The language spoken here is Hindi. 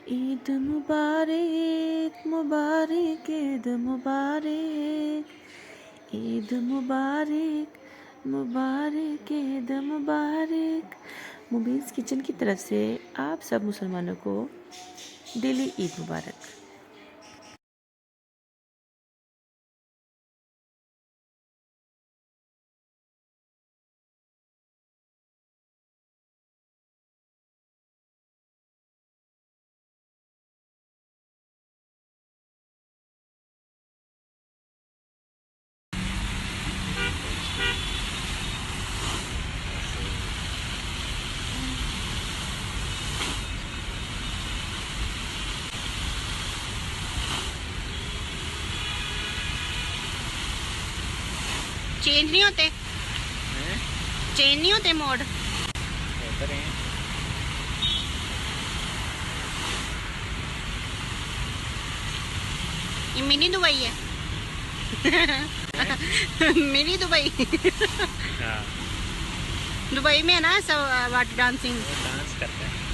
ईद मुबारक मुबारक ईद मुबारक, ईद मुबारक मुबारक ईद मुबारक। मुबीन्स किचन की तरफ से आप सब मुसलमानों को दिली ईद मुबारक। चेंज नहीं होते, चेंज नहीं होते मोड। ये मिनी दुबई है। Mini Dubai. दुबई में है ना सब वाटर डांसिंग, डांस करते हैं।